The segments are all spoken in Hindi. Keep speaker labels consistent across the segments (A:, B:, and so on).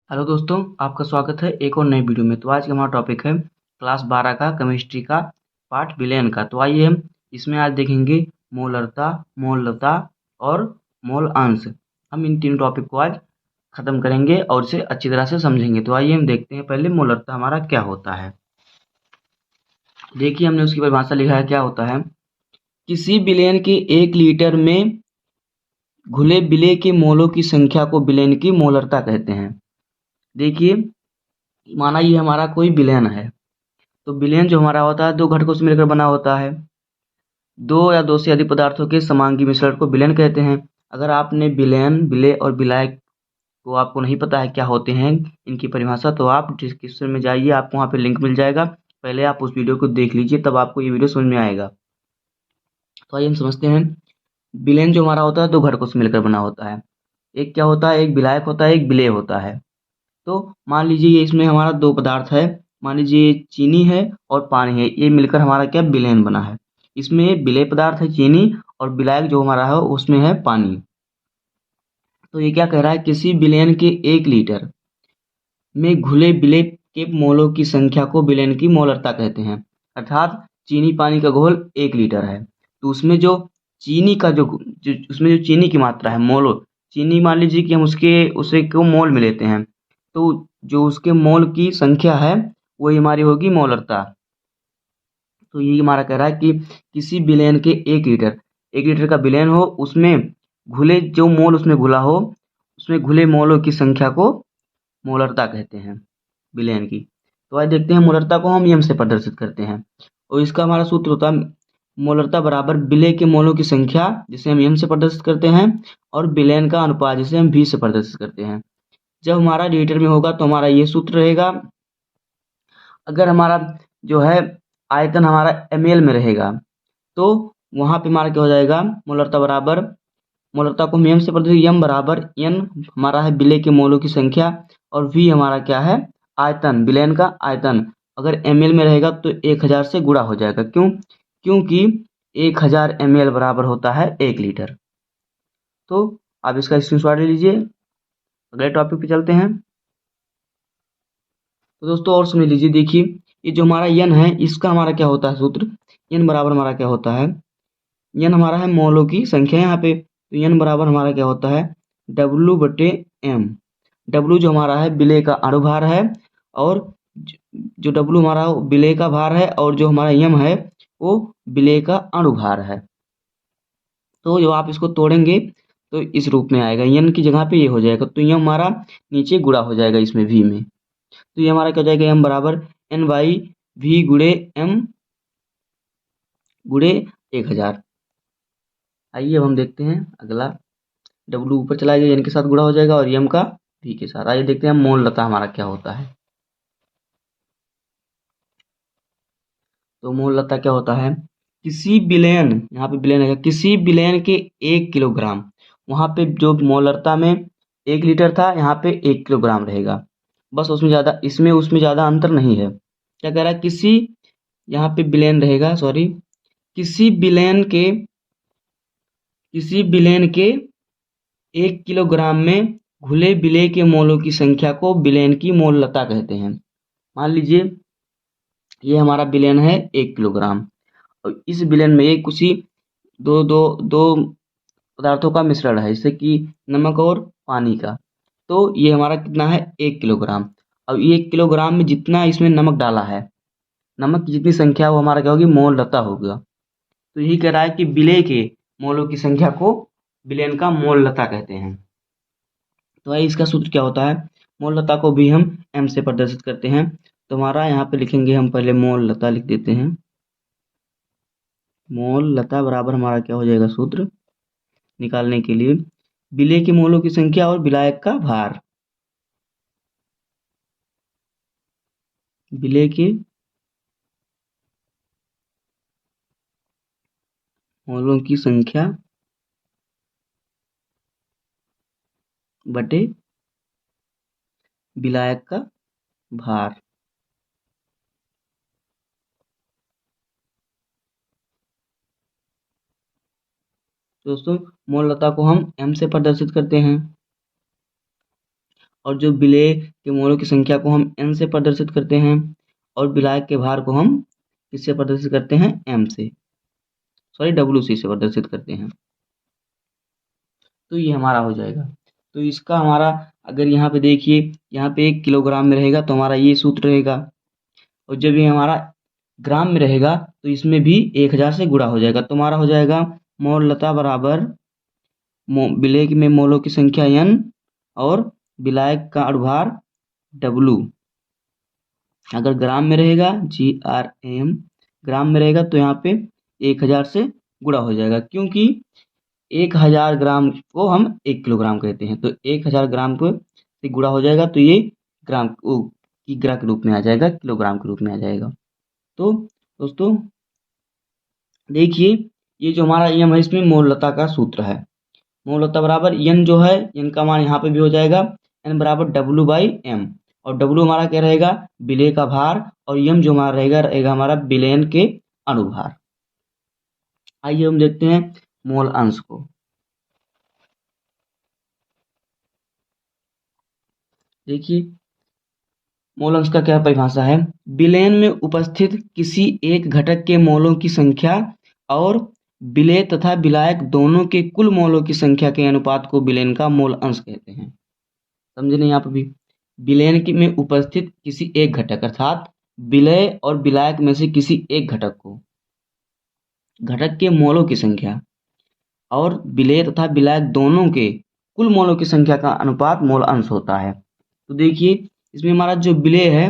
A: हेलो दोस्तों, आपका स्वागत है एक और नई वीडियो में। तो आज का हमारा टॉपिक है क्लास 12 का केमिस्ट्री का पार्ट विलयन का। तो आइए हम इसमें आज देखेंगे मोलरता, मोललता और मोल अंश। हम इन तीन टॉपिक को आज खत्म करेंगे और इसे अच्छी तरह से समझेंगे। तो आइए हम देखते हैं पहले मोलरता हमारा क्या होता है। देखिए हमने उसकी परिभाषा लिखा है, क्या होता है। किसी विलयन के 1 लीटर में घुले विलेय के मोलों की संख्या को विलयन की मोलरता कहते हैं। देखिए, माना ये हमारा कोई विलयन है, तो विलयन जो हमारा होता है 2 घटकों से मिलकर बना होता है। 2 या 2 से अधिक पदार्थों के समांगी मिश्रण को विलयन कहते हैं। अगर आपने विलयन, विलेय और विलायक को आपको नहीं पता है क्या होते हैं इनकी परिभाषा, तो आप डिस्क्रिप्शन में जाइए, आपको वहाँ पे लिंक मिल जाएगा। पहले आप उस वीडियो को देख लीजिए, तब आपको ये वीडियो समझ में आएगा। तो आइए हम समझते हैं। विलयन जो हमारा होता है 2 घटकों से मिलकर बना होता है। एक क्या होता है, एक विलायक होता है, एक विलेय होता है। तो मान लीजिए ये इसमें हमारा 2 पदार्थ है। मान लीजिए चीनी है और पानी है, ये मिलकर हमारा क्या विलयन बना है। इसमें विलेय पदार्थ है चीनी और विलायक जो हमारा है उसमें है पानी। तो ये क्या कह रहा है, किसी विलयन के 1 लीटर में घुले विलेय के मोलों की संख्या को विलयन की मोलरता कहते हैं। अर्थात चीनी पानी का घोल 1 लीटर है, तो उसमें जो चीनी का उसमें जो चीनी की मात्रा है मोल, चीनी मान लीजिए कि हम उसे को मोल में लेते हैं, तो जो उसके मोल की संख्या है वही हमारी होगी मोलरता। तो ये हमारा कह रहा है कि किसी विलयन के 1 लीटर का विलयन हो, उसमें घुले जो मोल उसमें घुला हो, उसमें घुले मोलों की संख्या को मोलरता कहते हैं विलयन की। तो आज देखते हैं मोलरता को हम यम से प्रदर्शित करते हैं। और इसका हमारा सूत्र होता है मोलरता बराबर विलेय के मोलों की संख्या, जिसे हम यम से प्रदर्शित करते हैं, और विलयन का अनुपात, जिसे हम भी से प्रदर्शित करते हैं। जब हमारा लीटर में होगा तो हमारा ये सूत्र रहेगा। अगर हमारा जो है आयतन हमारा ml में रहेगा, तो वहाँ पे हमारा क्या हो जाएगा, मोलरता बराबर, मोलरता को हम यम से प्रदर्शित, यम बराबर n हमारा है विलेय के मोलों की संख्या, और v हमारा क्या है, आयतन, विलयन का आयतन। अगर ml में रहेगा तो 1000 से गुणा हो जाएगा। क्यों? क्योंकि 1000 ml बराबर होता है 1 लीटर। तो आप इसका स्क्रीनशॉट ले लीजिए। अगले टॉपिक पे चलते हैं। तो दोस्तों और सुन लीजिए, देखिए ये जो हमारा n है इसका हमारा क्या होता है सूत्र। n बराबर हमारा क्या होता है, n हमारा है मोलों की संख्या यहाँ पे। तो n बराबर हमारा क्या होता है, W/m। W जो हमारा है विलेय का अणुभार है, और जो W हमारा विलेय का भार है, और जो हमारा m है वो विलेय का अणुभार है। तो जो आप इसको तोड़ेंगे तो इस रूप में आएगा, n की जगह पे ये हो जाएगा, तो m हमारा नीचे गुणा हो जाएगा इसमें v में। तो ये हमारा क्या हो जाएगा, m बराबर n/v गुणे m गुणे 1000। आइए अब हम देखते हैं अगला। W ऊपर चला गया, n के साथ गुणा हो जाएगा, और m का v के साथ। आइए देखते हैं मोललता हमारा क्या होता है। तो मोललता क्या होता है, किसी विलयन, यहाँ पे विलयन है, किसी विलयन के 1 किलोग्राम, वहाँ पे जो मोलरता में 1 लीटर था, यहाँ पे 1 किलोग्राम रहेगा। बस उसमें ज़्यादा, इसमें उसमें ज़्यादा अंतर नहीं है। क्या कह रहा है, किसी, यहाँ पे विलयन रहेगा, सॉरी, किसी विलयन के, किसी विलयन के 1 किलोग्राम में घुले विलेय के मोलों की संख्या को विलयन की मोललता कहते हैं। मान लीजिए ये हमारा विलयन है 1 किलोग्राम, और इस विलयन में एक कुछ ही दो दो दो पदार्थों का मिश्रण है, जैसे कि नमक और पानी का। तो ये हमारा कितना है, 1 किलोग्राम। अब 1 किलोग्राम में जितना इसमें नमक डाला है, नमक की जितनी संख्या वो हमारा क्या होगी, मोललता होगा। तो यही कह रहा है कि विलेय के मोलों की संख्या को विलयन का मोललता कहते हैं। तो भाई इसका सूत्र क्या होता है, मोललता को भी हम m से प्रदर्शित करते हैं। तो हमारा यहाँ पे लिखेंगे, हम पहले मोललता लिख देते हैं। मोललता बराबर हमारा क्या हो जाएगा सूत्र निकालने के लिए, विलेय के मोलों की संख्या और विलायक का भार। विलेय के मोलों की संख्या बटे विलायक का भार। दोस्तों मोललता को हम m से प्रदर्शित करते हैं, और जो विलेय के मोलों की संख्या को हम n से प्रदर्शित करते हैं, और विलायक के भार को हम किससे प्रदर्शित करते हैं, m से, सॉरी WC से प्रदर्शित करते हैं। तो ये हमारा हो जाएगा। तो इसका हमारा, अगर यहाँ पे देखिए, यहाँ पे 1 किलोग्राम में रहेगा तो हमारा ये सूत्र रहेगा, और जब ये हमारा ग्राम में रहेगा तो इसमें भी 1000 से गुणा हो जाएगा। तो हमारा हो जाएगा मोल लता बराबर विलेय में मोलों की संख्या n और विलायक का अनुभार W। अगर ग्राम में रहेगा GRM, ग्राम में रहेगा तो यहाँ पे 1000 से गुणा हो जाएगा, क्योंकि 1000 ग्राम को हम 1 किलोग्राम कहते हैं। तो 1000 ग्राम को से गुणा हो जाएगा तो ये ग्राम किग्रा के रूप में आ जाएगा, किलोग्राम के रूप में आ जाएगा। तो दोस्तों देखिए, ये जो हमारा एम है इसमें मोललता का सूत्र है। मोललता बराबर एन जो है, एन का मान यहाँ पे भी हो जाएगा, एन बराबर W/m, और W हमारा क्या रहेगा, विलेय का भार, और m जो हमारा रहेगा हमारा विलयन के अनुभार। आइए हम देखते हैं मोल अंश को। देखिए मोल अंश का क्या परिभाषा है, विलयन में उपस्थित किसी एक घटक के मोलों की संख्या और विलेय तथा विलायक दोनों के कुल मोलों की संख्या के अनुपात को विलयन का मोल अंश कहते हैं। समझे नहीं आप भी, विलयन में उपस्थित किसी एक घटक अर्थात विलेय और विलायक में से किसी एक घटक को, घटक के मोलों की संख्या और विलेय तथा विलायक दोनों के कुल मोलों की संख्या का अनुपात मोल अंश होता है। तो देखिए इसमें हमारा जो विलेय है,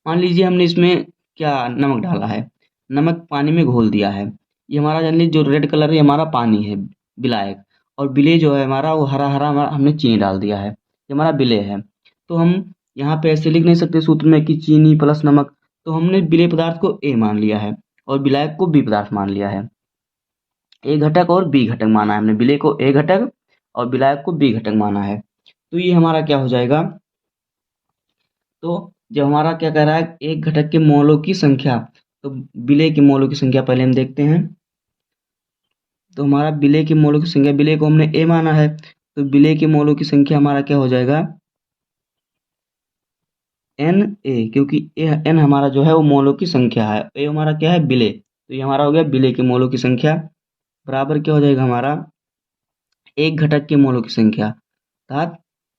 A: मान लीजिए हमने इसमें क्या नमक डाला है, नमक पानी में घोल दिया है, ये हमारा जान लीजिए जो रेड कलर है हमारा पानी है विलायक, और विलेय जो है हमारा वो हरा हरा हमने चीनी डाल दिया है, ये हमारा विलेय है। तो हम यहाँ पे ऐसे लिख नहीं सकते सूत्र में कि चीनी प्लस नमक, तो हमने विलेय पदार्थ को ए मान लिया है और विलायक को बी पदार्थ मान लिया है। ए घटक और बी घटक माना है हमने, विलेय को ए घटक और विलायक को बी घटक माना है। तो ये हमारा क्या हो जाएगा, तो जब हमारा क्या कह रहा है, एक घटक के मोलों की संख्या, तो विलेय के मोलों की संख्या पहले हम देखते हैं। तो हमारा विलेय के मोलों की संख्या, विलेय को हमने ए माना है, तो विलेय के मोलों की संख्या हमारा क्या हो जाएगा, Na, क्योंकि n हमारा जो है वो मोलों की संख्या है, ए हमारा क्या है, विलेय, तो ये हमारा हो गया विलेय के मोलों की संख्या बराबर क्या हो जाएगा हमारा, एक घटक के मोलों की संख्या, अर्थात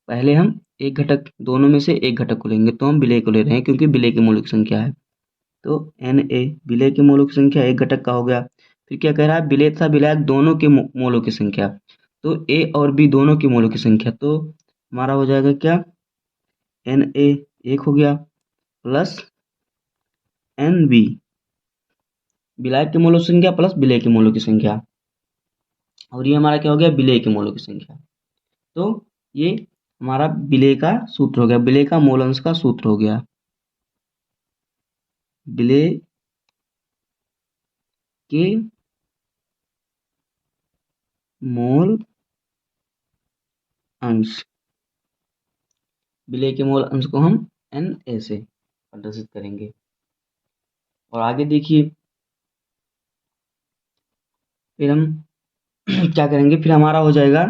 A: पहले हम एक घटक, दोनों में से एक घटक को लेंगे, तो हम विलेय को ले रहे हैं क्योंकि विलेय के मोलों की संख्या है। तो Na विलेय के मोलों की संख्या एक घटक का हो गया। फिर क्या कह रहा है, विलेय तथा विलायक दोनों के मोलों की संख्या, तो ए और बी दोनों के मोलों की संख्या, तो हमारा हो जाएगा क्या, Na एक हो गया प्लस Nb विलायक के मोलों की संख्या प्लस विलेय के मोलों की संख्या, और ये हमारा क्या हो गया, विलेय के मोलों की संख्या। तो ये हमारा विलेय का सूत्र हो गया, विलेय का मोल अंश का सूत्र हो गया, विलेय के मोल अंश, विलेय के मोल अंश को हम Na से प्रदर्शित करेंगे। और आगे देखिए, फिर हम क्या करेंगे, फिर हमारा हो जाएगा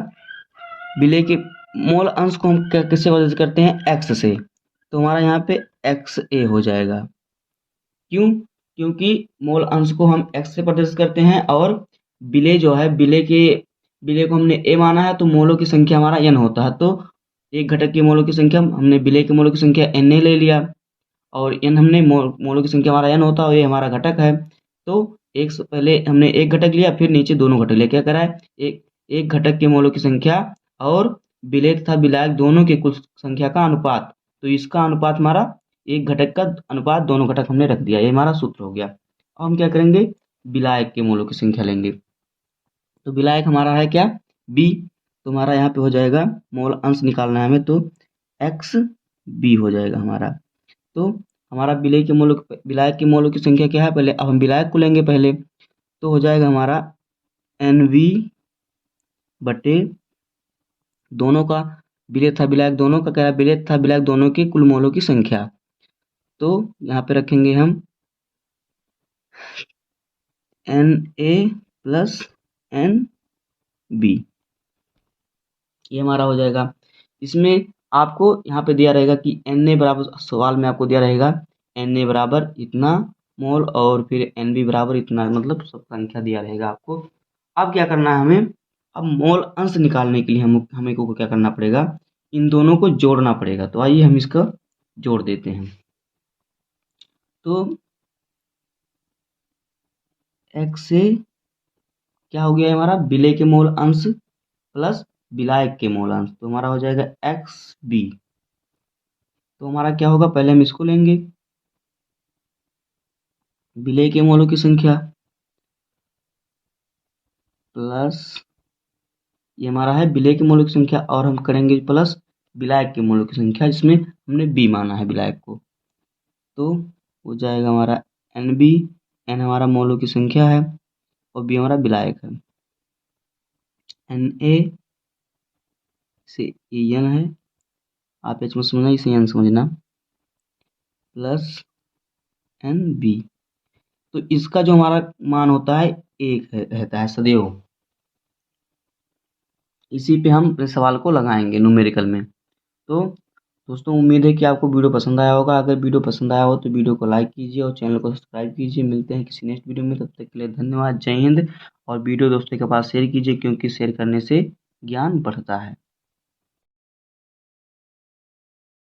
A: विलेय के मोल अंश को हम किससे प्रदर्शित करते हैं, x से, तो हमारा यहाँ पे XA हो जाएगा। क्यों, क्योंकि मोल अंश को हम x से प्रदर्शित करते हैं, और विलेय जो है, विलेय को हमने a माना है, तो मोलों की संख्या हमारा n होता है, तो एक घटक के मोलों की संख्या हमने विलेय के मोलों की संख्या Na ले लिया, और n हमने मोलों की संख्या हमारा n होता है, और ये हमारा घटक है। तो एक से पहले हमने एक घटक लिया, फिर नीचे दोनों घटक लिया, क्या करा है, एक घटक के मोलों की संख्या और विलेय तथा विलायक दोनों के कुल संख्या का अनुपात, तो इसका अनुपात हमारा एक घटक का अनुपात दोनों घटक हमने रख दिया, ये हमारा सूत्र हो गया। अब हम क्या करेंगे, विलायक के मोलों की संख्या लेंगे, तो विलायक हमारा है क्या, बी, तो हमारा यहाँ पे हो जाएगा, मोल अंश निकालना है हमें, तो एक्स बी हो जाएगा हमारा। तो हमारा विलायक के मोलों की संख्या क्या है, पहले अब हम विलायक को लेंगे पहले, तो हो जाएगा हमारा NV बटे दोनों का, विलेय तथा विलायक दोनों का, क्या है, विलेय तथा विलायक दोनों के कुल मोलों की संख्या, तो यहाँ पे रखेंगे हम Na प्लस NB, ये हमारा हो जाएगा। इसमें आपको यहाँ पे दिया रहेगा कि Na बराबर, सवाल में आपको दिया रहेगा Na बराबर इतना मोल और फिर Nb बराबर इतना, मतलब सब संख्या दिया रहेगा आपको। अब क्या करना है हमें, अब मोल अंश निकालने के लिए हमें को क्या करना पड़ेगा, इन दोनों को जोड़ना पड़ेगा। तो आइए हम इसका जोड़ देते हैं। तो x से क्या हो गया है हमारा, विलेय के मोल अंश प्लस विलायक के मोल अंश, तो हमारा हो जाएगा XB। तो हमारा क्या होगा, पहले हम इसको लेंगे विलेय के मोलों की संख्या प्लस ये हमारा है विलेय के मोलों की संख्या, और हम करेंगे प्लस विलायक के मोलों की संख्या, जिसमें हमने B माना है विलायक को। तो हो जाएगा हमारा NB, N हमारा मोलों की संख्या है और B हमारा विलायक है। Na से ये N है, आप इसमें समझना, इसे N समझना, प्लस NB। तो इसका जो हमारा मान होता है 1 रहता है सदैव। इसी पे हम अपने सवाल को लगाएंगे न्यूमेरिकल में। तो दोस्तों, उम्मीद है कि आपको वीडियो पसंद आया होगा। अगर वीडियो पसंद आया हो तो वीडियो को लाइक कीजिए और चैनल को सब्सक्राइब कीजिए। मिलते हैं किसी नेक्स्ट वीडियो में, तब तक के लिए धन्यवाद। जय हिंद। और वीडियो दोस्तों के पास शेयर कीजिए, क्योंकि शेयर करने से ज्ञान बढ़ता है।